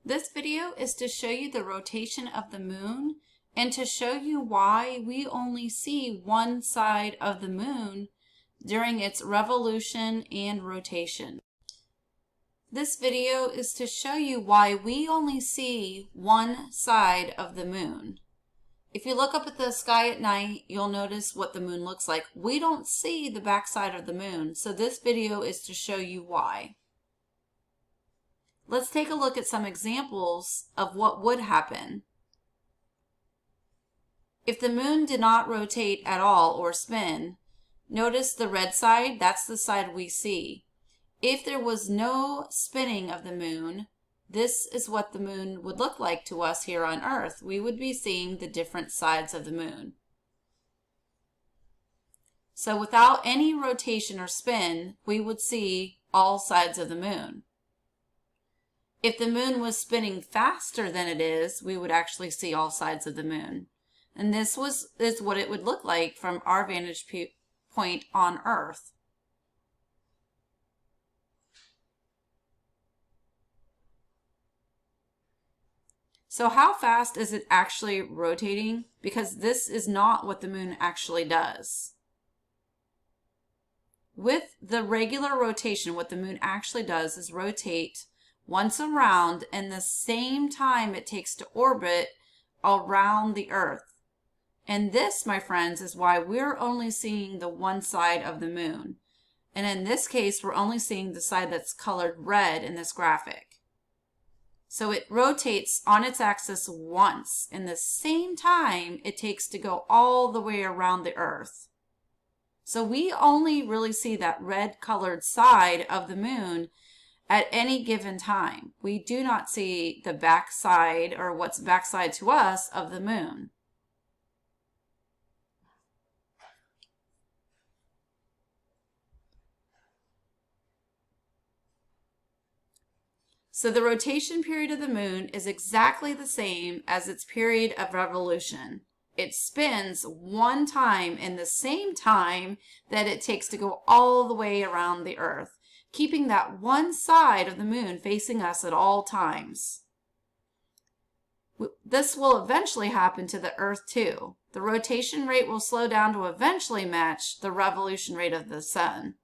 This video is to show you the rotation of the moon and to show you why we only see one side of the moon during its revolution and rotation. This video is to show you why we only see one side of the moon. If you look up at the sky at night, you'll notice what the moon looks like. We don't see the back side of the moon, so this video is to show you why. Let's take a look at some examples of what would happen. If the moon did not rotate at all or spin, notice the red side, that's the side we see. If there was no spinning of the moon, this is what the moon would look like to us here on Earth. We would be seeing the different sides of the moon. So without any rotation or spin, we would see all sides of the moon. If the moon was spinning faster than it is, we would actually see all sides of the moon. And this is what it would look like from our vantage point on Earth. So how fast is it actually rotating? Because this is not what the moon actually does. With the regular rotation, what the moon actually does is rotate once around in the same time it takes to orbit around the Earth. And this, my friends, is why we're only seeing the one side of the moon. And in this case, we're only seeing the side that's colored red in this graphic. So it rotates on its axis once in the same time it takes to go all the way around the Earth. So we only really see that red colored side of the moon at any given time. We do not see the back side, or what's backside to us, of the moon. So the rotation period of the moon is exactly the same as its period of revolution. It spins one time in the same time that it takes to go all the way around the Earth, keeping that one side of the moon facing us at all times. This will eventually happen to the Earth too. The rotation rate will slow down to eventually match the revolution rate of the sun.